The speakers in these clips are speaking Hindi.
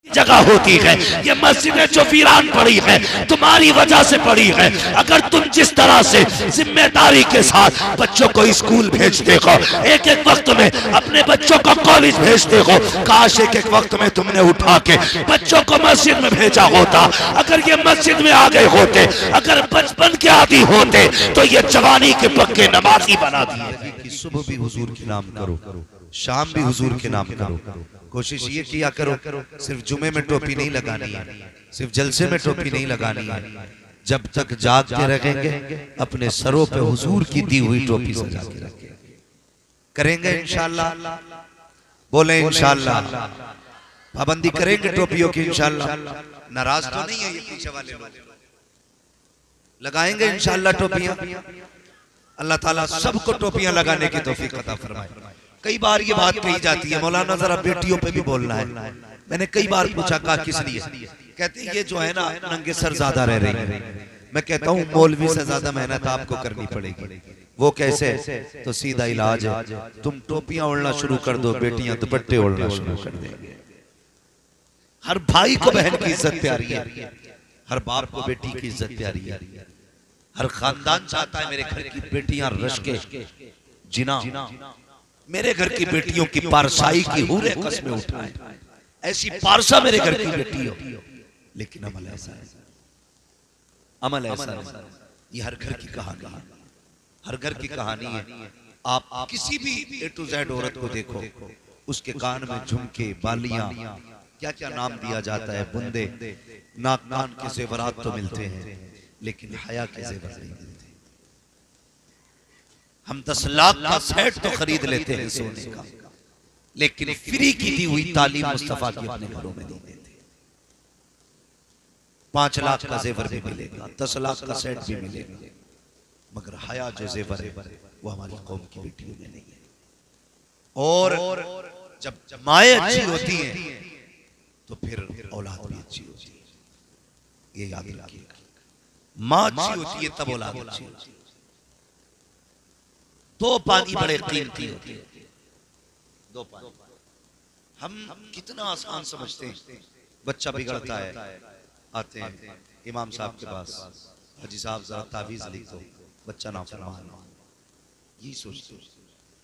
जगह होती है। ये मस्जिदें जो वीरान पड़ी है तुम्हारी वजह से पड़ी है। अगर तुम जिस तरह से जिम्मेदारी के साथ बच्चों को स्कूल भेजते हो, एक एक वक्त में अपने बच्चों को कॉलेज भेजते हो, काश एक एक वक्त में तुमने उठा के बच्चों को मस्जिद में भेजा होता। अगर ये मस्जिद में आ गए होते, अगर बचपन के आदि होते, तो ये जवानी के पक्के नमाजी बना दिए। सुबह भी हुजूर के नाम करो, शाम भी हुजूर के नाम करो। कोशिश ये किया करो सिर्फ जुमे में टोपी नहीं लगानी है, सिर्फ जलसे में टोपी नहीं लगानी है। जब तक जागते रहेंगे अपने सरों पे हुजूर की दी हुई टोपी सजा के रखेंगे। करेंगे इंशाअल्लाह, बोले इंशाअल्लाह। पाबंदी करेंगे टोपियों की इंशाअल्लाह। नाराज तो नहीं है ये पीछे वाले लोग? लगाएंगे इंशाअल्लाह टोपियां। अल्लाह ताला सबको टोपियां लगाने की तौफीक अता फरमाए। कई बार ये बात कही जाती है, मौलाना जरा बेटियों पे भी बोलना है। मैंने कई बार पूछा, कहा किस लिए? कहते हैं ये जो है ना नंगे सर ज्यादा रह रही है। मैं कहता हूँ मौलवी से ज्यादा मेहनत आपको करनी पड़ेगी। वो कैसे? तो सीधा इलाज है, तुम टोपियां ओढ़ना शुरू कर दो, बेटियां दुपट्टे ओढ़ना शुरू कर देंगे। हर भाई को बहन की इज्जत प्यारी है, हर बाप को बेटी की इज्जत प्यारी है। हर खानदान चाहता है मेरे घर की बेटियां रश्के जिना, मेरे घर की बेटियों की पारसाई की हूरे कस्में उठाएं, ऐसी पारसा मेरे घर की बेटी हो। लेकिन अमल ऐसा है, अमल ऐसा है। ये हर घर की कहानी है, हर घर की कहानी है। आप किसी भी A to Z औरत को देखो, उसके कान में झुमके, बालियां, क्या क्या नाम दिया जाता है, बुंदे, नाक कान के जेवरात तो मिलते हैं, लेकिन हया के जेवर नहीं मिलते। हम 10 लाख का सेट तो खरीद लेते हैं सोने का, लेकिन फ्री की दी हुई तालीम मुस्तफा की अपने घरों में नहीं देते। 5 लाख का जेवर भी मिलेगा, 10 लाख का सेट भी मिलेगा, मगर हया जो जेवर है वो हमारी कौम की बेटियों में नहीं है। और जब माएँ अच्छी होती हैं तो फिर औलाद भी अच्छी होती है। ये याद रखिएगा, माँ अच्छी होती है तब औलाद अच्छी होती है। दो पानी बड़े कीमती होते हैं, दो पानी। हम कितना आसान समझते हैं। बच्चा बिगड़ता है, आते हैं इमाम साहब के पास, हाजी साहब जरा तावीज लिख दो, बच्चा नाफरमान। यही सोचते,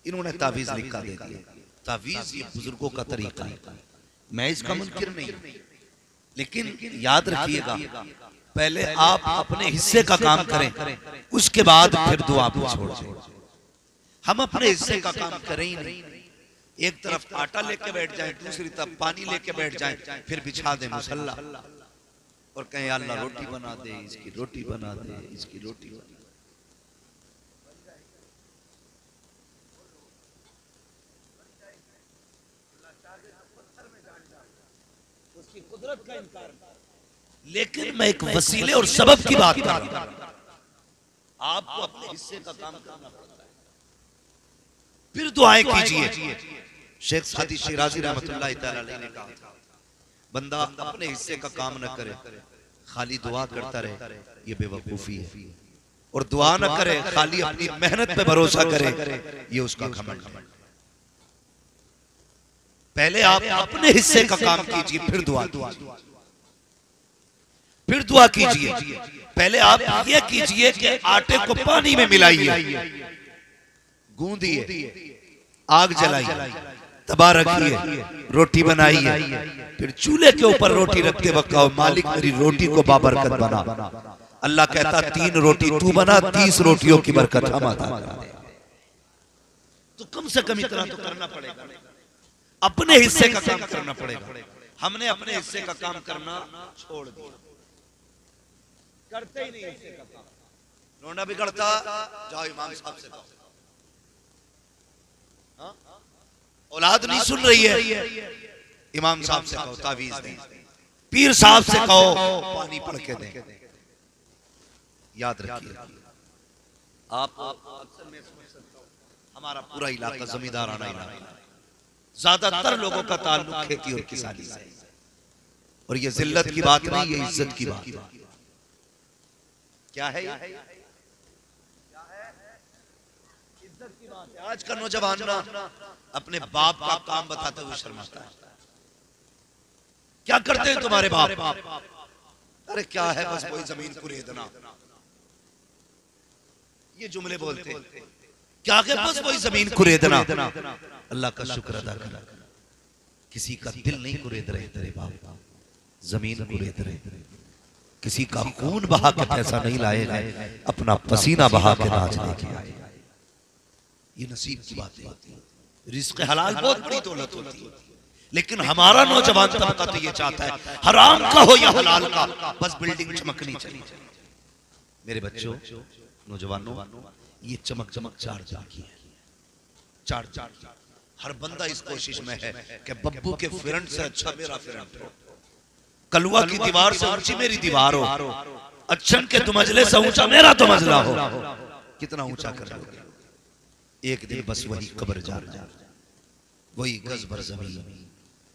इन्होंने तावीज लिखा दे दिया। तावीज ये बुजुर्गों का तरीका है, मैं इसका मुनकिर नहीं, लेकिन याद रखिएगा पहले आप अपने हिस्से का काम करें, उसके बाद फिर दुआ पे छोड़ दें। हम अपने हिस्से का काम करें ही नहीं। एक तरफ आटा लेके बैठ जाएं, दूसरी तरफ पानी लेके बैठ जाएं, फिर बिछा दें मुसल्ला और कहें अल्लाह रोटी बना दे, इसकी रोटी बना दे, इसकी रोटी बना दे। उसकी कुदरत का इनकार। लेकिन मैं एक वसीले और सबब की बात कर रहा हूं। आपको अपने हिस्से का काम करना पड़ता है, फिर दुआएं कीजिए। शेख सादी शिराजी रहमतुल्लाह तआला अलैह ने कहा, बंदा अपने हिस्से का काम न करे, खाली दुआ करता रहे, ये बेवकूफी है। और दुआ न करे, खाली अपनी मेहनत पे भरोसा करे, ये उसका घमंड है। पहले आप अपने हिस्से का काम कीजिए, फिर दुआ कीजिए, फिर दुआ कीजिए। पहले आप ये कीजिए कि आटे को पानी में मिलाइए, गूंदिए, आग जलाइए, तबा रखिए, रोटी बनाइए, फिर चूल्हे के ऊपर रोटी रखते वक्त कहो, मालिक मेरी रोटी को बाबरकत बना। अल्लाह कहता 3 रोटी तू बना, 30 रोटियों की बरकत हम अता करा दे। तो कम से कम इतना तो करना पड़ेगा, अपने हिस्से का काम करना पड़ेगा। हमने अपने हिस्से का काम करना छोड़ दिया, करते ही नहीं हिस्से का काम। रोना बिगड़ता, जाओ इमाम साहब से कहो। औलाद नहीं सुन रही है, इमाम साहब से कहो तावीज नहीं, पीर साहब से कहो पानी पढ़ के दें। याद रखिए, आप अक्सर मैं समझ सकता हूं, हमारा पूरा इलाका जमींदाराना इलाका है, ज्यादातर लोगों का ताल्लुक खेती और किसानी से। और ये जिल्लत की बात नहीं, ये इज्जत की बात है। क्या है? इज्जत की बात है। आज का नौजवान ना अपने बाप का काम बताते हुए शर्माता है। क्या करते हैं तुम्हारे बाप? अरे क्या है, बस वही जमीन कुरेदना, ये जुमले बोलते हैं। क्या है, बस वही जमीन कुरेदना। अल्लाह का शुक्र अदा कर, किसी का दिल नहीं कुरेद रहे तेरे बाप, जमीन कुरेद रहे। किसी का खून बहा के पैसा नहीं लाए गए, अपना पसीना बहा के नाच लेके आए। ये नसीब की बात है। रिज़्क़ हलाल बहुत बड़ी दौलत होती है, लेकिन हमारा नौजवान तबका तो ये चाहता है हराम का हो या हलाल का, बस बिल्डिंग चमकनी चाहिए। मेरे बच्चों, नौजवानों, ये चमक चमक चार की है, चार। हर बंदा इस कोशिश में है कि बब्बू के फ्रंट से अच्छा मेरा फ्रंट हो, कलुआ की दीवार से ऊंची मेरी दीवार हो, अच्छन के तुमजले से ऊंचा मेरा तुमजला हो। कितना ऊंचा कर लोगे? एक दिन बस वही कब्र जा, वही गज भर जमीन,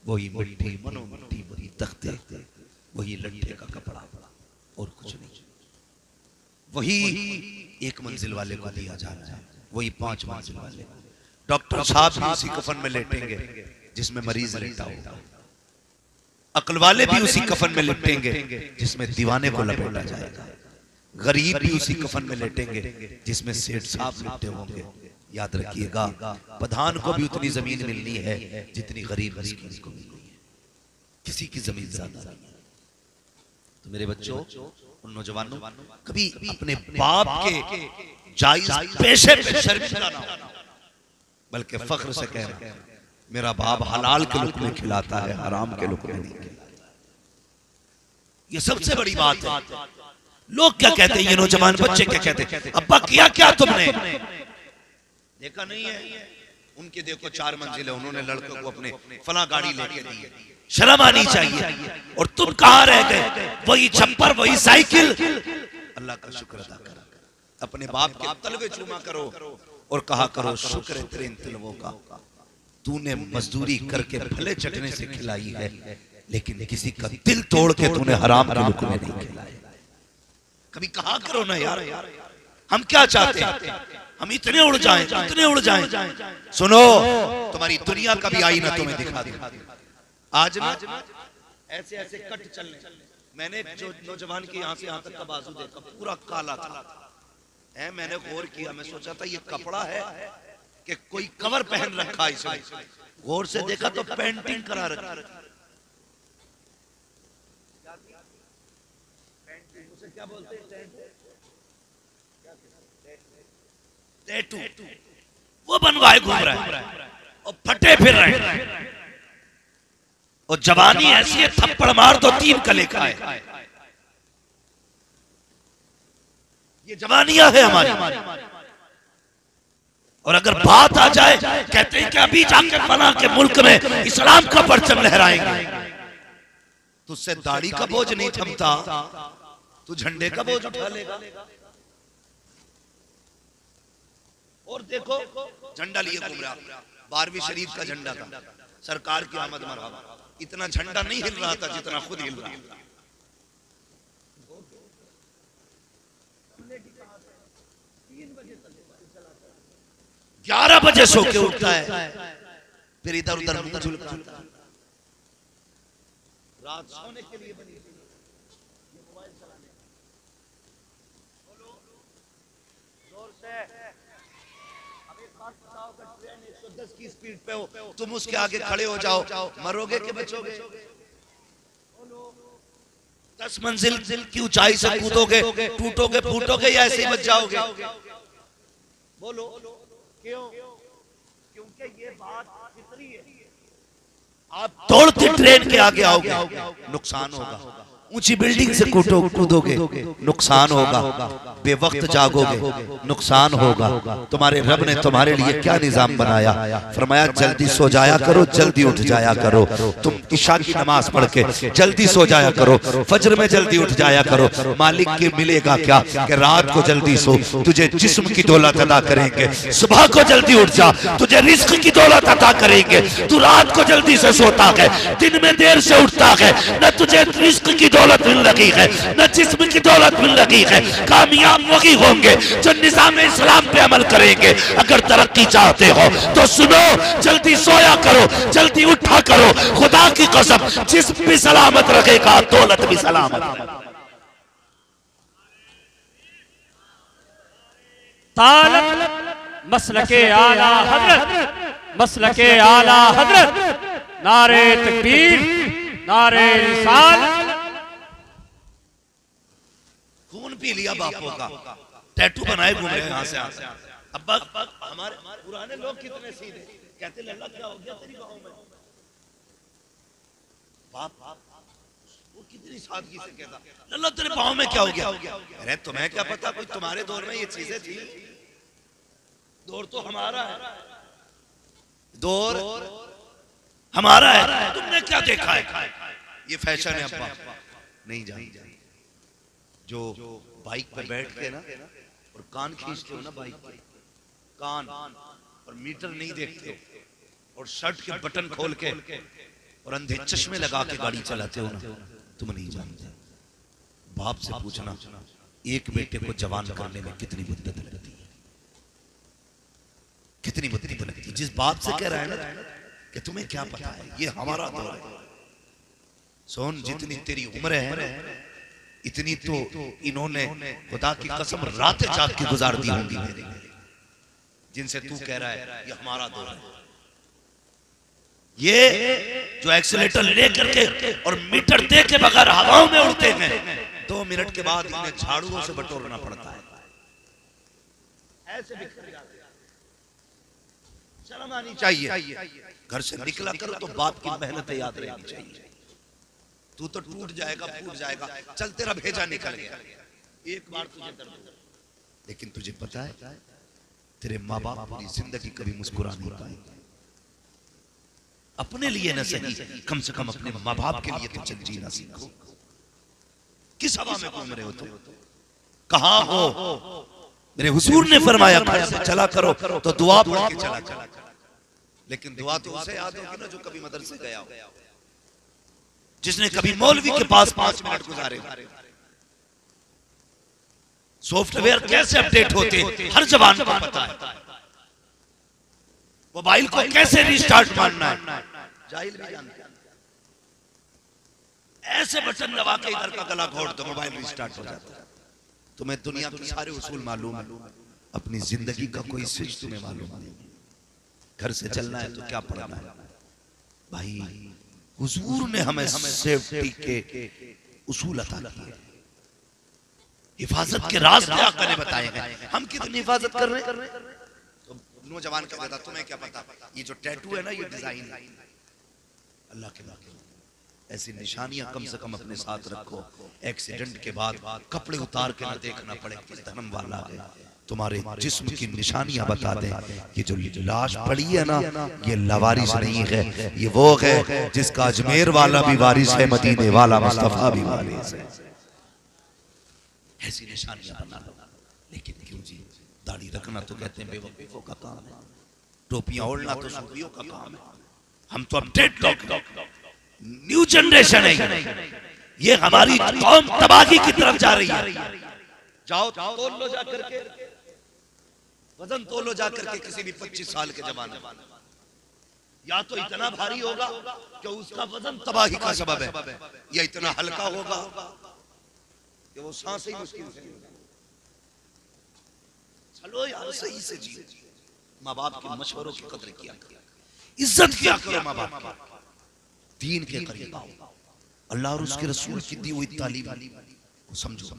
वही मिट्टी मनो मिट्टी, वही तख्ते, वही लट्ठे का कपड़ा, और कुछ नहीं। वही एक मंजिल वाले को दिया जाना है, वही 5 मंजिल वाले। डॉक्टर साहब भी उसी कफन में लेटेंगे जिसमें मरीज लेटा होगा, अक्ल वाले भी उसी कफन में लेटेंगे जिसमें दीवाने को लपेटा जाएगा, गरीब भी उसी कफन में लेटेंगे जिसमें सेठ साहब लेटे होंगे। याद रखिएगा, प्रधान को भी उतनी जमीन मिलनी है जितनी गरीब मिस्कीन को मिलनी है, किसी की जमीन ज्यादा नहीं है। तो मेरे बच्चों, उन नौजवानों, कभी अपने बाप के जायज पेशे पे शर्मिंदा ना हो, बल्कि फख्र से कहना मेरा बाप हलाल के लुक़मे खिलाता है, हराम के लुक़मे नहीं खिलाता। ये सबसे बड़ी बात है। लोग क्या कहते हैं, ये नौजवान बच्चे क्या कहते हैं, अब्बा किया क्या तुमने? देखा नहीं है उनके, देखो 4 मंजिल है, उन्होंने लड़कों को अपने फला गाड़ी लेके दी है, शर्म आनी चाहिए। और तुम कहां रह गए? वही छप्पर, वही साइकिल। अल्लाह का शुक्र अदा करो, अपने बाप के तलवे चूमा करो और कहा करो शुक्र है तेरे इन तलवों का, तूने मजदूरी करके भले चटने से खिलाई है, लेकिन किसी का दिल तोड़ के तूने हराम के लुक़मे नहीं खिलाए। कभी कहा करो ना यार, हम क्या चाहते हैं, हम इतने उड़ जाएं, इतने उड़ जाएं। सुनो, तुम्हारी दुनिया का भी आईना तुम्हें दिखा दे। आज ना ऐसे ऐसे कट चलने, मैंने जो नौजवान के यहाँ से यहाँ तक का बाजू देखा पूरा काला है, मैंने गौर किया, मैं सोचा था ये कपड़ा है कि कोई कवर पहन रखा है इसमें, गौर से देखा तो पेंटिंग करा रखी। उसे क्या बोलते हैं? टैटू। वो बनवाए घूम रहा है और फटे फिर रहे हैं, और जवानी ऐसी है थप्पड़ मार तो 3 कले का है। ये जवानियां है हमारी। और अगर बात आ जाए, कहते हैं कि अभी जाकर फलां के मुल्क में इस्लाम का परचम लहराएंगे, तो उससे दाढ़ी का बोझ नहीं थमता, तो झंडे का बोझ उठा लेगा। और देखो झंडा लिए घूम रहा, 12वीं शरीफ का झंडा था, सरकार की आमद मरहबा। इतना झंडा नहीं हिल रहा था जितना खुद हिल रहा। 11 बजे सो के उठता है, फिर इधर उधर मुंह झुलता है। रात सोने के लिए बनी थी, ये मोबाइल चलाने। बोलो जोर से, अब एक बात बताओ, अगर ट्रेन 110 की स्पीड पे हो, तुम उसके आगे खड़े हो जाओ, मरोगे कि बचोगे? 10 मंजिल की ऊंचाई से कूदोगे, टूटोगे फूटोगे या ऐसे ही बच जाओगे? बोलो क्यों? क्योंकि ये बात फितरी है। आप दौड़ती ट्रेन के आगे आओगे, नुकसान होगा। ऊंची बिल्डिंग से कूदोगे, नुकसान होगा। बेवक्त जागोगे, नुकसान होगा। तुम्हारे रब ने तुम्हारे लिए क्या निजाम बनाया? फरमाया जल्दी सो जाया करो, जल्दी उठ जाया करो। तुम इशा की नमाज पढ़ के जल्दी सो जाया करो, फजर में जल्दी उठ जाया करो। मालिक के मिलेगा क्या कि रात को जल्दी सो, तुझे जिस्म की दौलत अदा करेंगे। सुबह को जल्दी उठ जा, तुझे रिस्क की दौलत अदा करेंगे। तू रात को जल्दी से सोता है, दिन में देर से उठता है, न तुझे रिस्क की दौलत मिल रही है, न जिस्म की दौलत मिल रही है। कामयाब वही होंगे जो निज़ाम इस्लाम पे अमल करेंगे। अगर तरक्की चाहते हो तो सुनो, जल्दी सोया करो, जल्दी उठा करो। खुदा की कसम, जिस्म भी सलामत रखेगा, दौलत भी सलामत। मसलके आला हजरत, मसलके आला हजरत, नारे तकबीर, नारे रिसाल। खून पी लिया बापों का, टैटू बनाए घूम रहे यहाँ से। अब हमारे पुराने लोग कितने सीधे कहते, लल्ला क्या हो गया तेरी बाहों में? बाप वो कितनी सादगी से कहता, लल्ला तेरे बाहों में क्या हो गया? अरे तुम्हें क्या पता, कोई तुम्हारे दौर में ये चीजें थी? दौर तो हमारा है, दौर हमारा है। तुमने क्या देखा है? ये फैशन है अब्बा, नहीं जानते। जो बाइक पे बैठ के ना और कान खींचते हो ना, बाइक पे कान और मीटर नहीं देखते हो, और शर्ट के बटन खोल के और अंधे चश्मे लगा के गाड़ी चलाते हो ना, तुम नहीं जानते। बाप से पूछना, एक बेटे को जवान करने में कितनी मुद्दत लगती है, कितनी मुद्दत लगती है। जिस बाप से कह रहा है ना कि तुम्हें क्या पता है, ये हमारा दौर है। सोन, जितनी तेरी उम्र है इतनी तो इन्होंने खुदा की कसम रातें जाग के गुजार दी होंगी मेरी, जिनसे तू कह रहा है ये हमारा दौर है। ये जो एक्सीलेटर लेकर के और मीटर दे के बगैर हवाओं में उड़ते हैं, 2 मिनट के बाद इन्हें झाड़ुओं से बटोरना पड़ता है। ऐसे बिखर जाते हैं। शर्म आनी चाहिए। घर से निकला करो तो बाप की मेहनत याद रहनी चाहिए। तू तो टूट जाएगा, फूट जाएगा, चल तेरा भेजा निकल गया, एक बार तुझे दर्द, लेकिन तुझे पता है तेरे माँ बाप पूरी जिंदगी कभी मुस्कुरा नहीं पाएंगे। अपने लिए न सही, कम से कम अपने माँ बाप के लिए तो चल जीना सीखो। किस हवा में घूम रहे हो तुम? कहाँ हो? मेरे हुजूर ने फरमाया घर से चला करो तो दुआ पढ़ के चला करो। लेकिन दुआ तो उसे याद होगी ना जो कभी मदरसे गया हो, जिसने कभी मौलवी के पास 5 मिनट गुजारे। सॉफ्टवेयर कैसे अपडेट होते हर जवान को पता है। मोबाइल को कैसे रिस्टार्ट मारना है जाहिल भी जानते हैं। ऐसे बटन दबा के इधर का गला घोट दो, मोबाइल रिस्टार्ट हो जाता है। तुम्हें दुनिया के सारे उसूल मालूम है, अपनी जिंदगी का कोई स्विच तुम्हें मालूम नहीं। घर से चलना है तो क्या पढ़ना है भाई? हुजूर ने हमें सेफ्टी के उसूल अता किए, हिफाजत के रास्ते आका ने बताए हैं। हम कितनी हिफाजत कर रहे हैं? तो नौजवान का कहता तुम्हें क्या पता, ये जो टैटू है ना ये डिजाइन है। अल्लाह के वास्ते ऐसी निशानियां कम से कम अपने साथ रखो। एक्सीडेंट के बाद कपड़े उतार के ना देखना पड़े किस धर्म वाला है। तुम्हारे जिस्म की निशानियां बता दें। ये जो लाश पड़ी है ना, ये लवारिस नहीं है, ये वो है जिसका अजमेर वाला भी वारिस है, मदीने वाला मुस्तफा भी वारिस है। ऐसी निशानियां बना लो। लेकिन क्यों जी, दाढ़ी रखना तो कहते हैं बेवकूफों का काम है, टोपियां ओढ़ना तो सूफियों का काम है। हम तो अपडेट लोग, न्यू जनरेशन है। ये हमारी कौम तबाही की तरफ जा रही है। जाओ तोल लो जाकर के, वजन तोलो जाकर के किसी भी 25 साल के जवान में, या तो इतना भारी होगा कि उसका वजन तबाही का सबब है, या इतना हल्का होगा कि वो सांस ही मुश्किल से। चलो यार सही से जियो, माँ बाप के मशवरों की कदर किया करो, इज्जत किया करो माँ बाप की, दीन के करीब आओ, अल्लाह और उसके रसूल की दी हुई तालीम को समझो।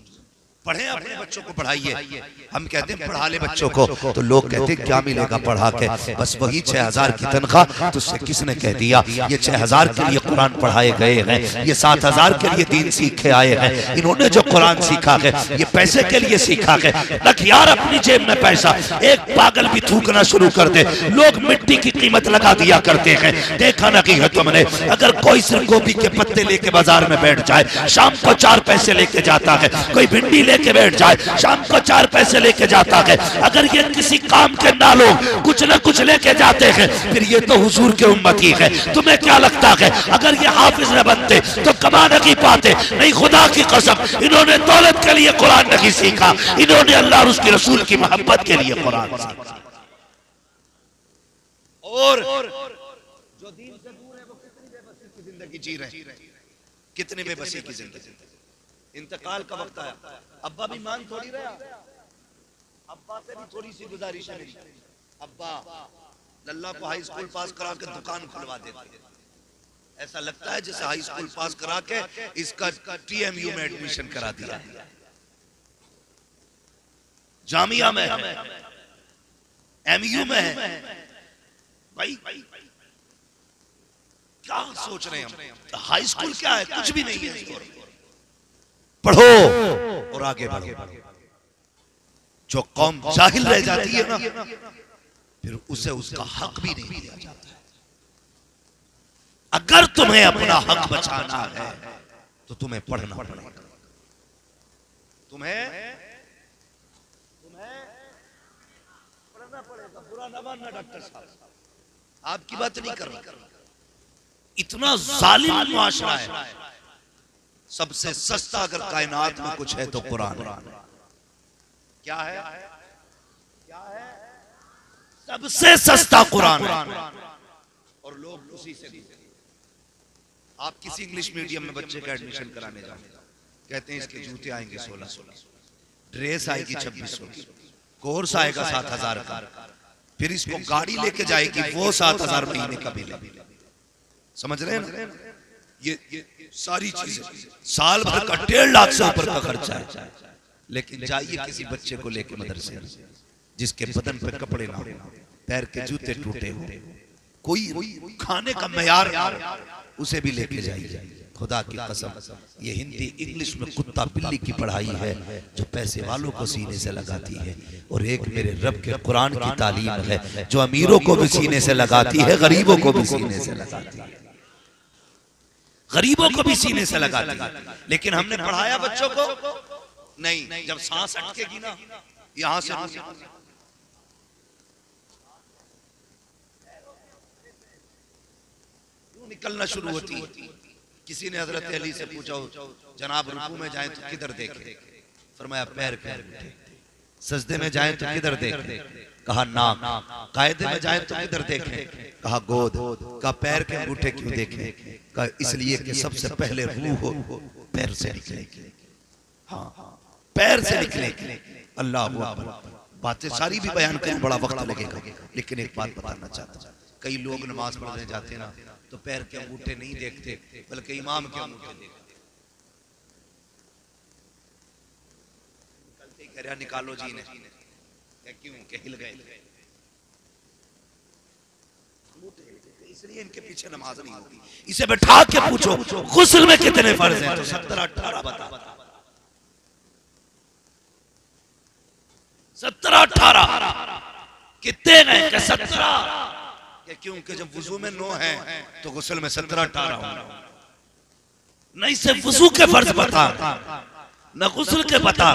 पढ़े अपने बच्चों को पढ़ाइए। हम कहते हैं पढ़ा ले बच्चों को, तो लोग कहते हैं क्या मिलेगा पढ़ा के, बस वही 6000 की तनख्वाह। तुझसे किसने कह दिया ये 6000 के लिए कुरान पढ़ाए गए हैं, ये 7000 के लिए दीन सीख के आए हैं। इन्होंने जो कुरान सीखा है ये पैसे के लिए सीखा है। रख यार अपनी जेब में पैसा। एक पागल भी थूकना शुरू कर दे, लोग मिट्टी की कीमत लगा दिया करते हैं। देखा ना कि है तुमने, अगर कोई सिर्फ गोभी के पत्ते लेके बाजार में बैठ जाए, शाम को 4 पैसे लेके जाता है, कोई भिंडी लेके बैठ जाए, शाम को 4 पैसे लेके जाता है। अगर ये किसी काम के ना लोग कुछ न कुछ लेके जाते हैं, फिर ये तो हुजूर के उम्मती है। तुम्हें क्या लगता है अगर ये हाफिज न बनते तो कमा नहीं पाते? नहीं, खुदा की कसम, इन्होंने दौलत के लिए कुरान नहीं सीखा, इन्होंने अल्लाह और उसके रसूल की मोहब्बत के लिए कुरान सीखा। और जो दीन से दूर है वो कितनी बेबसी की जिंदगी जी रहे, कितनी बेबसी की जिंदगी। इंतकाल का वक्त आया, अब्बा भी मान थोड़ी रहा, अब्बा से भी थोड़ी सी गुजारिश है मेरी। अब्बा लल्ला को हाई स्कूल पास करा के दुकान खुलवा देते, ऐसा लगता है जैसे हाई स्कूल पास करा के इसका TMU में एडमिशन करा दिया, जामिया में है, MU में है। भाई क्या सोच रहे हैं हम? हाई स्कूल क्या है? कुछ भी नहीं है। पढ़ो और आगे बढ़ो। जो कौम जाहिल रह जाती है ना, फिर उसे उसका हक भी नहीं दिया जाता है। अगर तुम्हें अपना हक बचाना है तो तुम्हें पढ़ना पड़ेगा। तुम्हें पढ़ना पड़ेगा। बुरा ना मानना डॉक्टर साहब, आपकी बात नहीं कर रहा। इतना जालिम मुआशरा है। सबसे सस्ता अगर कायनात में कुछ है तो कुरान। क्या है? क्या है? सबसे सस्ता कुरान है, और लोग उसी से भी। आप किसी इंग्लिश मीडियम में बच्चे का एडमिशन कराने जाओ, कहते हैं इसके जूते आएंगे 1600, ड्रेस आएगी 2600, कोर्स आएगा 7000 का, फिर इसको गाड़ी लेके जाएगी वो 7000 महीने का बिल। समझ रहे हैं ना? ये सारी चीजें साल भर का 1.5 लाख से ऊपर का खर्चा है। लेकिन जाइए किसी बच्चे को लेके मदरसे, जिसके बदन पे कपड़े ना हो, पैर के जूते टूटे हो, कोई खाने का मयार, उसे भी लेके जाइए। खुदा की कसम, ये हिंदी इंग्लिश में कुत्ता बिल्ली की पढ़ाई है जो पैसे वालों को सीने से लगाती है, और एक मेरे रब के कुरान की तालीम है जो अमीरों को भी सीने से लगाती है, गरीबों को भी सीने से लगाती है, गरीबों को भी सीने से लगाती है। लेकिन हमने पढ़ाया बच्चों को नहीं। जब सांस अटकेगी ना यहां से निकलना शुरू होती है। किसी ने हजरत अली से पूछा, जनाब रुकू में जाएं तो किधर देखें? फरमाया पैर के अंगूठे। सजदे में जाएं तो किधर देखें? कहा नाक। कायदे में जाएं तो किधर देखें? कहा गोद। कहा पैर के अंगूठे क्यों देखें? कहा इसलिए कि सबसे पहले रूह हो पैर से निकलेगी। हाँ, पैर से निकलेगी। अल्लाह अकबर। बातें सारी भी बयान करने बड़ा वक्त लगेगा, लेकिन एक बात बताना चाहता हूं। कई लोग नमाज पढ़ने जाते हैं ना, तो पैर के अंगूठे नहीं देखते, बल्कि इमाम के अंगूठे देखते। निकालो जी ने, क्यों के हिल गए, इसलिए इनके पीछे नमाज नहीं होती। इसे बैठा के पूछो गुस्ल में कितने फर्ज हैं, तो 17-18 बता। 17-18 कितने गए? 17। क्योंकि जब वुजू में 9 है तो गुस्ल में 17-18 होंगे। नहीं, सिर्फ वुजू के फर्ज बता, न गुस्ल के बता।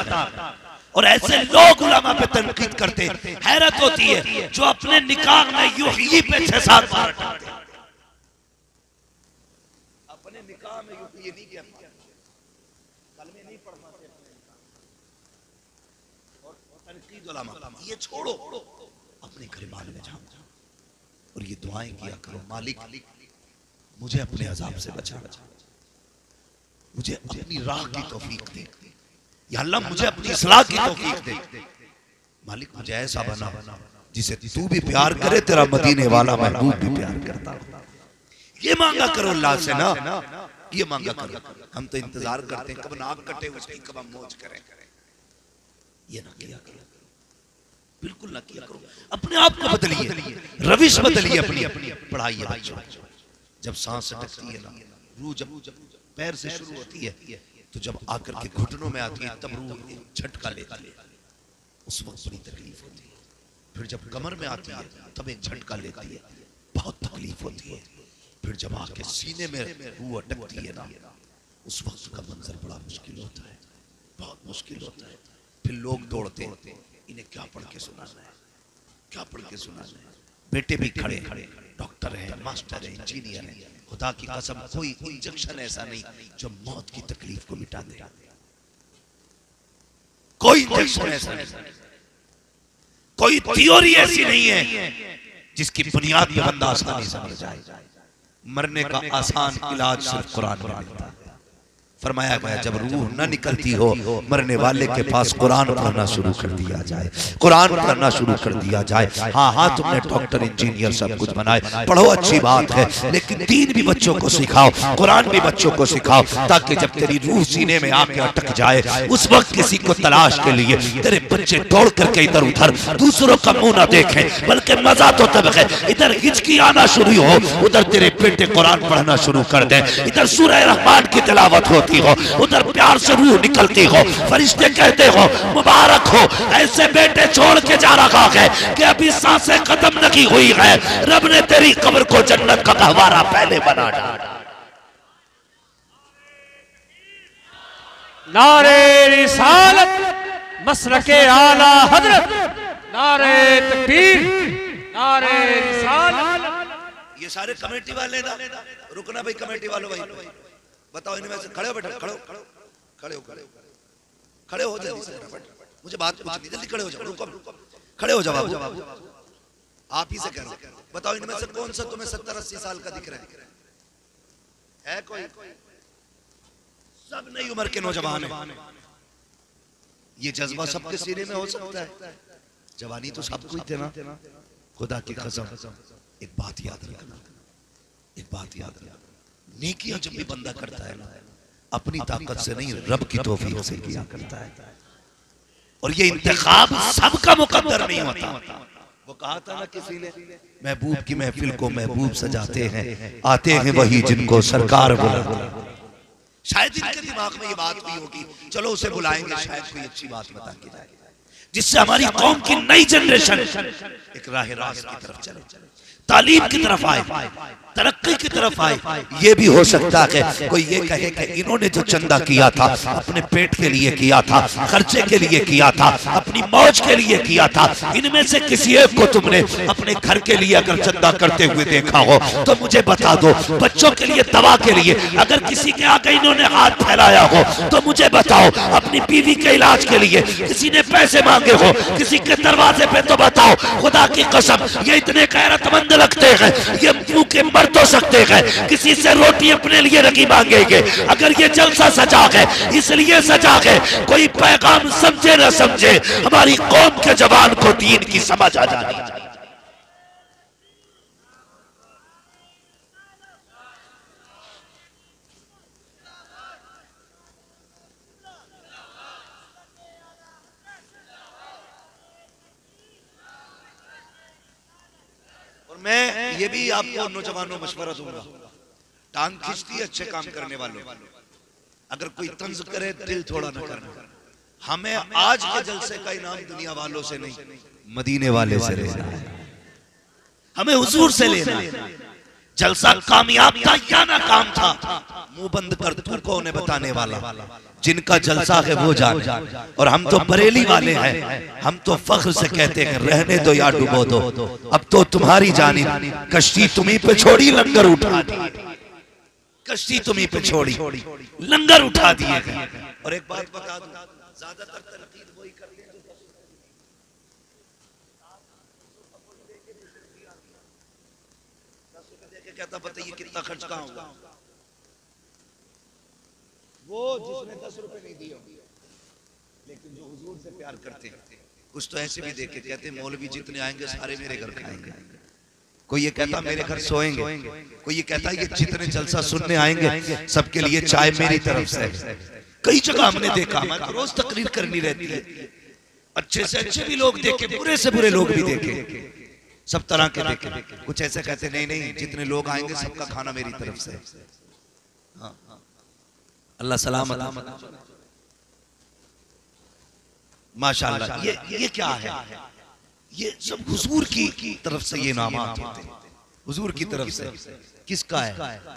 और ऐसे लोग उलमा पे तनकीद करते, हैरत होती है, जो अपने निकाह में यूं ही पे 6-7 बार अटकते। अपने निकाह में यूं ही नहीं किया, कलमे नहीं पढ़ पाते और तनकीद उलमा। ये छोड़ो, अपने घर में जाओ और ये दुआएं किया करो, मालिक मुझे अपने अजाब से बचा, मुझे अपनी राह की तौफीक दे, या अल्लाह मुझे अपनी इस्लाह की तौफीक दे। मालिक मुझे ऐसा बना जिसे तू भी प्यार करे, तेरा मदीने वाला महबूब भी प्यार करता हो। ये मांगा करो अल्लाह से ना, ये मांगा करो। हम तो इंतजार करते हैं कब नाक कटे उसकी, कब हम मौज करें। ये ना किया करो, बिल्कुल ना किया करो। अपने आप को बदलिए, रविश बदलिए अपनी। पढ़ाइए बच्चों। जब सांस अटकती है ना, रूह जब पैर से शुरू होती है, तो जब आकर के घुटनों में आती है तब रूह झटका लेती है, उस वक्त बड़ी तकलीफ होती है। फिर जब कमर में आती है तब एक झटका लेती है, बहुत तकलीफ होती है। फिर जब आके सीने में रूह अटकती है ना, उस वक्त का मंजर बड़ा मुश्किल होता है। बहुत मुश्किल होता है। फिर लोग दौड़ते हैं, इन्हें क्या पढ़ के सुनाना है, क्या पढ़ के सुनाना है। बेटे भी खड़े खड़े, डॉक्टर है, मास्टर है, इंजीनियर है, खुदा की कसम कोई इंजेक्शन ऐसा नहीं जो मौत की तकलीफ को मिटा दे। कोई इंजेक्शन ऐसा नहीं, कोई थ्योरी ऐसी नहीं है जिसकी बुनियाद पे बंदा आसानी से मर जाए। मरने का आसान इलाज सिर्फ कुरान में मिलता है। फरमाया गया जब रूह न निकलती हो मरने वाले के पास कुरान पढ़ना शुरू कर दिया जाए, कुरान पढ़ना शुरू कर दिया जाए। हाँ हाँ तुमने डॉक्टर इंजीनियर सब कुछ बनाए, पढ़ो अच्छी बात है, लेकिन दीन भी बच्चों को सिखाओ, कुरान भी बच्चों को सिखाओ, ताकि जब तेरी रूह सीने में आके अटक जाए उस वक्त किसी को तलाश के लिए तेरे बच्चे दौड़ करके इधर उधर दूसरों का मुंह न देखें, बल्कि मजा तो तब है इधर हिचकी आना शुरू हो, उधर तेरे बेटे कुरान पढ़ना शुरू कर दे, इधर सूरह रहमान की तिलावत होती हो, उधर प्यार से रूह निकलती हो, फरिश्ते कहते हो मुबारक हो, ऐसे बेटे छोड़ के जा रहा है कि अभी सांसें खत्म नहीं हुई है, रब ने तेरी कब्र को जन्नत का गहवारा पहले बना डाला। नारे रिसालत मसलके आला हजरत, नारे तकबीर, नारे रिसालत। ये सारे कमेटी वाले ना, रुकना भाई कमेटी वालों, भाई बताओ इनमें से खड़े हो बेटा, खड़े हो खड़े हो खड़े हो जल्दी से, मुझे बात पूछनी, जल्दी खड़े हो जाओ, रुको खड़े हो जाओ, आप ही से कह रहा हूं। बताओ इनमें से कौन सा तुम्हें 70-80 साल का दिख रहा है कोई? सब नई उम्र के नौजवान है। ये जज्बा सबके सीने में हो सकता है, जवानी तो सबको ही देना। खुदा की कसम एक बात याद रखना, एक बात याद रखना, नेकियां जब भी बंदा करता है ना अपनी ताकत से नहीं रब की तौफीक से किया करता है। और ये इंतखाब सबका मुकद्दर नहीं होता। वो कहा था ना किसी ने, महबूब की महफिल को महबूब सजाते हैं, आते हैं वही जिनको सरकार बुलाते हैं। शायद इनके दिमाग में ये बात हुई होगी, चलो उसे बुलाएंगे, शायद कोई अच्छी बात बता के जाए जिससे हमारी कौम की नई जनरेशन एक राह रास्त की तरफ चले, तालीम की तरफ आए, तरक्की की तरफ आए। ये भी हो सकता है कोई ये कहे कि इन्होंने जो चंदा किया था अपने पेट के लिए किया था, खर्चे के लिए किया था, अपनी मौज के लिए किया था, इनमें से किसी एक को तुमने अपने घर के लिए अगर चंदा करते हुए देखा हो तो मुझे बता दो। बच्चों के लिए, दवा के लिए अगर किसी के आगे इन्होंने हाथ फैलाया हो तो मुझे बताओ। अपनी बीवी के इलाज के लिए किसी ने पैसे मांगे हो किसी के दरवाजे पे तो बताओ। खुदा की कसम ये इतने गैरतमंद लगते हैं, ये मुंह के मर तो सकते हैं, किसी से रोटी अपने लिए नहीं मांगेंगे। अगर ये जलसा सजा है इसलिए सजा है कोई पैगाम समझे न समझे, हमारी कौम के जवान को दीन की समझ आ जानी चाहिए। मैं ये भी आपको नौजवानों मशवरा दूंगा, टांग खींचती है अच्छे काम करने वालों, अगर कोई तंज करे दिल थोड़ा न करना। हमें आज के जलसे का इनाम दुनिया वालों से नहीं मदीने वाले से लेना है, हमें हुजूर से लेना है। जलसा कामयाब था या नाकाम था मुंह बंद कर तू कौन है बताने वाला, जिनका जलसा है वो जाने। और हम तो बरेली वाले हैं, हम तो फख्र से कहते हैं रहने दो या डुबो दो, अब तो तुम्हारी जानिब कश्ती तुम्ही पे छोड़ी लंगर उठा दी, कश्ती तुम्ही पे छोड़ी लंगर उठा दिए। और एक बात बता दूं, ज्यादातर तनकीद वही कर ले जो कहता बताइए कितना खर्च कहाँ होगा, वो जिसने 10 रुपए नहीं दिए लेकिन जो हुजूर से प्यार करते हैं कुछ तो ऐसे भी देखे कहते मौलवी जितने आएंगे सारे मेरे घर खाएंगे। कोई ये कहता मेरे घर सोएंगे, कोई ये कहता ये जितने जलसा सुनने आएंगे सबके लिए चाय मेरी तरफ से। कई जगह हमने देखा, हमारे रोज तकरीर करनी रहती है, अच्छे से अच्छे भी लोग देखे, बुरे से बुरे लोग भी देखे, सब तरह के देखे। कुछ ऐसे कहते नहीं नहीं जितने लोग आएंगे सबका खाना मेरी तरफ से। हाँ अल्लाह सलामत माशाअल्लाह। ये क्या है, ये सब हुजूर की तरफ से ये नामात होते हैं, हुजूर की तरफ से। किसका है?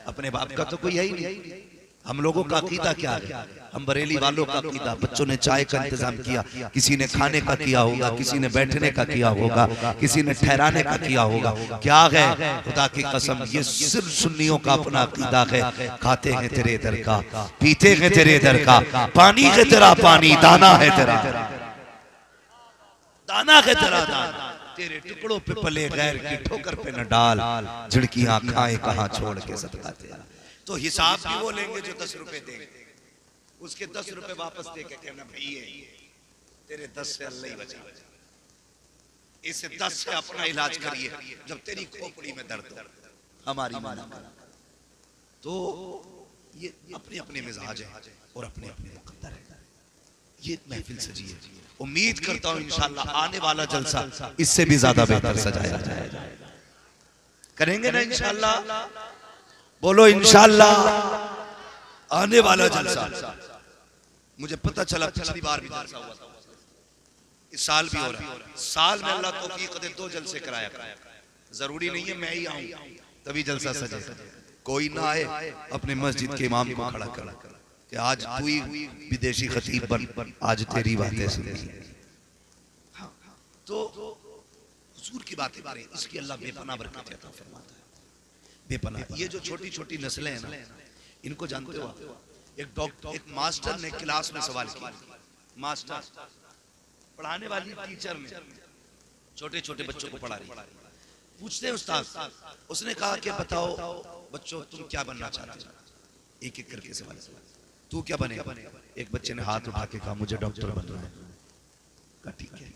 अपने बाप का तो कोई है ही नहीं। हम लोगों का अकीदा क्या है? हम बरेली वालों का अकीदा, बच्चों ने चाय का इंतजाम किया, किसी ने खाने का किया होगा, किसी ने बैठने का किया होगा, किसी ने ठहराने का किया होगा। क्या है? खुदा की कसम ये सिर्फ सुन्नियों का अपना अकीदा है। खाते हैं तेरे दर का, पीते हैं तेरे दर का, पानी है तेरा पानी, दाना है तेरा दाना है तेरा दाना, तेरे टुकड़ों पे पले गैर की ठोकर पे न डाल, झिड़कियां खाए कहां छोड़ के सदका तेरा। तो हिसाब भी वो लेंगे जो 10 रुपए देंगे, उसके 10 रुपए वापस दे के कहना भाई तेरे 10 से अल्लाह ही बचा, इसे 10 से अपना इलाज करिए जब तेरी खोपड़ी में दर्द हो, हमारी माना। तो ये अपने अपने मिजाज है और अपने अपने मुकद्दर है। ये महफिल सजी है, उम्मीद करता हूं इंशाअल्लाह आने वाला जलसा इससे भी ज्यादा बेहतर सजाया जाएगा। करेंगे ना इंशाअल्लाह? बोलो इंशाअल्लाह। आने वाला जलसा, मुझे पता चला पिछली बार भी जलसा हुआ था, इस साल भी हो रहा है। साल में अल्लाह तौफीक दे 2 जलसे कराया। जरूरी नहीं है मैं ही आऊं तभी जलसा सजे, कोई ना आए अपने मस्जिद के इमाम को खड़ा कर कि आज तू ही विदेशी खतीब बन, आज तेरी बातें सुनी। तो हुजूर की बातें करें, इसकी अल्लाह बेपनाह बरकत अता फरमाता है, बेपनाह। ये जो छोटी छोटी नस्लें हैं ना, इनको जानते हो? एक मास्टर ने क्लास में सवाल किया, मास्टर पढ़ाने वाली टीचर ने छोटे छोटे बच्चों को पढ़ा रही, पूछते हैं उस्ताद, उसने कहा कि बताओ बच्चों तुम क्या बनना चाहते हो? एक एक करके सवाल, तू क्या बनेगा? एक बच्चे ने हाथ उठा के कहा मुझे डॉक्टर बनना है। कहा ठीक है।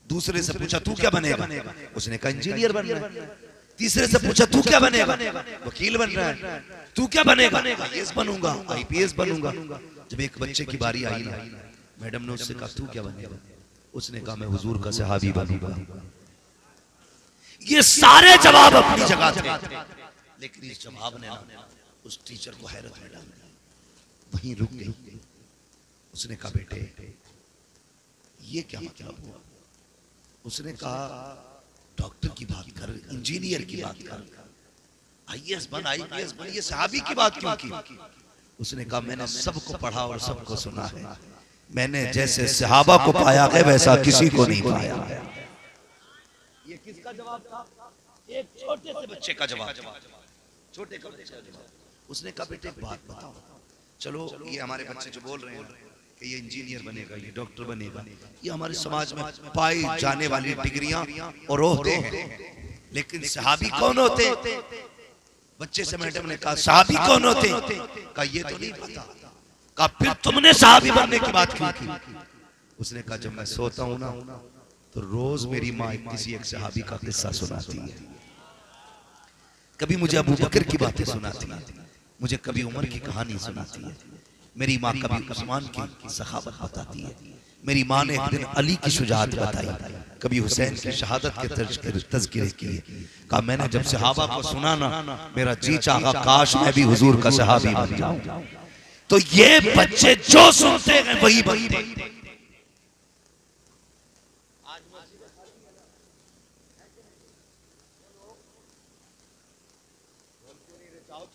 दूसरे से पूछा तू क्या बनेगा? उसने कहा इंजीनियर बनना है। तीसरे से पूछा तू क्या बनेगा? वकील बन रहा है। तू क्या बनेगा? आईएएस बनूंगा, आईपीएस बनूंगा। जब एक बच्चे की बारी आई ना, मैडम ने उससे कहा तू क्या बनेगा? उसने कहा मैं हुजूर का सहाबी बनूंगा। ये सारे जवाब अपनी जगह थे, लेकिन इस जवाब ने ना उस टीचर को हैरत में डाल दिया, वहीं रुक गई। उसने कहा बेटे ये क्या मतलब हुआ? उसने कहा डॉक्टर की बात कर, इंजीनियर की बात कर, आईएएस बन, आईपीएस बन, ये सहाबी की बात क्यों की? उसने कहा मैंने सबको पढ़ा और सबको सुना है, मैंने जैसे सहाबा को पाया है वैसा किसी को नहीं पाया। ये किसका जवाब था? एक छोटे से बच्चे का जवाब, छोटे का बच्चे का जवाब। उसने कहा बेटे एक बात बताओ, चलो ये हमारे बच्चे जो बोल रहे हैं कि ये इंजीनियर बनेगा, ये डॉक्टर बनेगा, ये हमारे समाज में पाई जाने वाली डिग्रियां और ओहदे हैं, लेकिन सहाबी कौन होते? बच्चे से मैडम ने कहा सहाबी कौन होते? कहा ये तो नहीं पता। कहा फिर तुमने सहाबी बनने की बात क्यों की? उसने कहा जब मैं सोता हूं ना तो रोज मेरी माँ किसी एक सहाबी का किस्सा सुनाती है, कभी मुझे अबू बकर की बातें सुनाती है, मुझे कभी उमर की कहानी सुनाती है, मेरी माँ कभी उस्मान की सखावत बताती है, मेरी माँ ने एक दिन अली की शुजाअत बताई, कभी हुसैन की शहादत के तज़किरे किए। कहा मैंने जब सहाबा को सुना ना मेरा जी चाहा काश मैं भी हुजूर का सहाबी बन जाऊं। तो ये बच्चे जो सुनते हैं वही बनते हैं।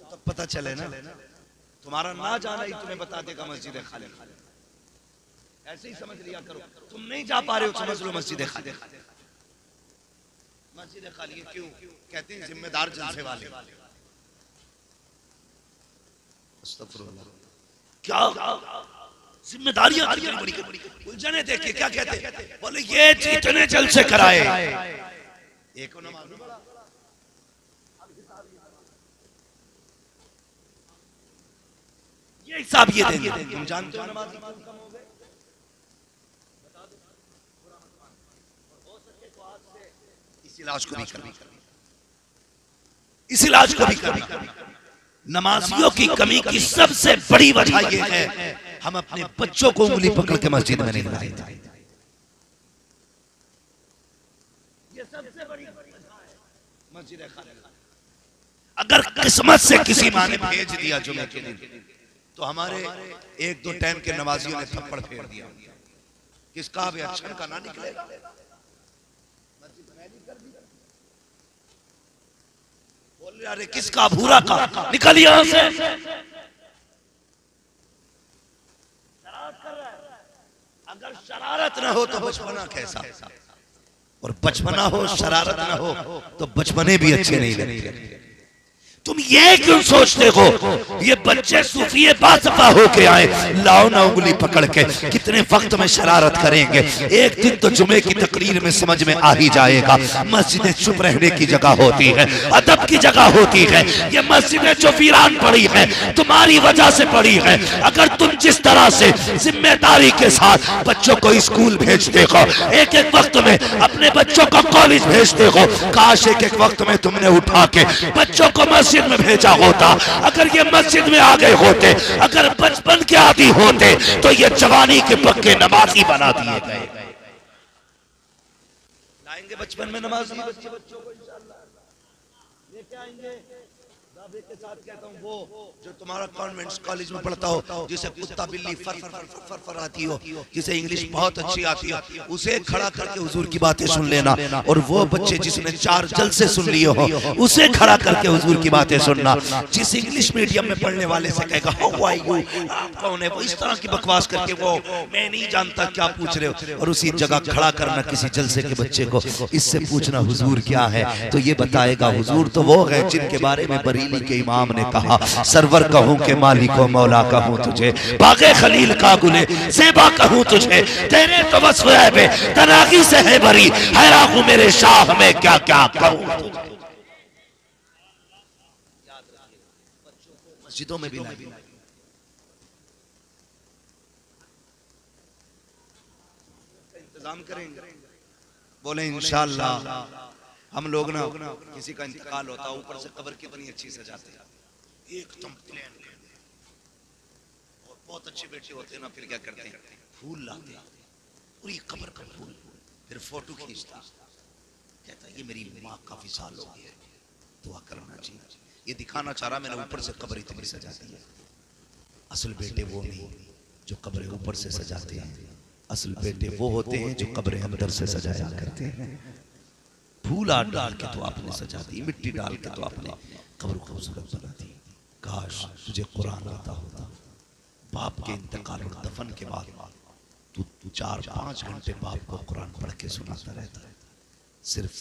तब पता चले ना, तुम्हारा ना जाना ही तुम्हें बता देगा मस्जिद खाली। ऐसे ही समझ लिया करो, तुम नहीं जा पा रहे हो समझ लो मस्जिद खाली। मस्जिद खाली है क्यों? कहते हैं जिम्मेदार जलसे वाले। अस्तगफुरुल्लाह, क्या जिम्मेदारियां बड़ी उलझने देखिए क्या कहते हैं, बोले ये जितने जलसे कराए एक नमाज ये हिसाब ये देंगे। तुम जानते हो नमाज इस इलाज को भी करना, इस इलाज को भी करना। नमाजियों की कमी की सबसे बड़ी वजह यह है हम अपने बच्चों को उंगली पकड़ के मस्जिद में नहीं लाए थे। ये सबसे बड़ी मस्जिद खाली। अगर किस्मत से किसी माँ ने भेज दिया जुमे के दिन तो हमारे 1-2 टाइम के नमाजियों ने थप्पड़ फेर दिया, किसका भी अच्छा का ना निकलेगा। बोल रहे अरे किसका भूरा का निकल यहां से। अगर शरारत ना हो तो बचपना कैसा, और बचपना हो शरारत ना हो तो बचपने भी अच्छे नहीं लगते। तुम ये क्यों सोचते हो ये बच्चे सूफी बासफा होके आए, लाओ ना उंगली पकड़ के, कितने वक्त में शरारत करेंगे। एक दिन तो जुमे की तकरीर में समझ में आ ही जाएगा। मस्जिदें चुप रहने की जगह होती है, अदब की जगह होती है। ये मस्जिदें जो वीरान पड़ी है तुम्हारी वजह से पड़ी है। अगर तुम जिस तरह से जिम्मेदारी के साथ बच्चों को स्कूल भेजते हो, एक एक वक्त में अपने बच्चों को कॉलेज भेजते हो, काश एक एक वक्त में तुमने उठा के बच्चों को मस्जिद में भेजा होता। अगर ये मस्जिद में आ गए होते, अगर बचपन के आदि होते तो ये जवानी के पक्के नमाजी बना दिए गए। लाएंगे बचपन में नमाजी बच्चों को इंशाअल्लाह लेके आएंगे। दावे के साथ कहता हूँ, वो जो तुम्हारा कॉन्वेंट कॉलेज में पढ़ता हो, जिसे कुत्ता बिल्ली फर फर फर फर फर आती हो, जिसे इंग्लिश बहुत अच्छी आती हो, उसे खड़ा करके हुजूर की बातें सुन लेना। और वो बच्चे जिसने 4 जलसे सुन लिए हो, उसे खड़ा करके हुजूर की बातें सुनना। जिस इंग्लिश मीडियम में पढ़ने वाले से कहेगा हाउ आर यू, आप कौन है, वो इस तरह की बकवास करके वो मैं नहीं जानता क्या पूछ रहे हो, और उसी जगह खड़ा करना किसी जलसे के बच्चे को, इससे पूछना हुजूर क्या है, तो ये बताएगा हुजूर तो वो है जिनके बारे में बरेली के इमाम ने कहा, सरवर कहूं के मालिको मौला कहूं तुझे, बागे खलील का गुले सेबा कहूं तुझे, तेरे तो वस्फ है बे तनागी से है भरी, हैरान हूं मेरे शाह में क्या क्या कहूं तुझे। मस्जिदों में भी इंतजाम करेंगे, बोले इंशाअल्लाह। हम लोग ना किसी का इंतकाल होता है, ऊपर से कब्र कितनी अच्छी सजाते हैं, एकदम प्लेन, और बहुत अच्छे बेटे होते हैं ना, फिर क्या करते हैं, फूल लाते हैं, पूरी कब्र का फूल, फिर फोटो खींचता, कहता ये मेरी माँ काफी साल हो गई है, दुआ करना चाहिए। ये दिखाना चाह रहा मैंने ऊपर से कब्र इतनी सजा दी है। असल बेटे वो नहीं जो कब्र ऊपर से सजाते हैं, असल बेटे वो होते हैं जो कब्र अंदर से सजाया करते हैं। फूल डाल के तो आपने सजा दी, मिट्टी डाल के तो आपने कब्र खूबसूरत बना दी। काश तुझे कुरान आता होता, बाप के इंतकाल और दफन के बाद तू 4-5 घंटे बाप को कुरान पढ़ के सुनाता रहता है, सिर्फ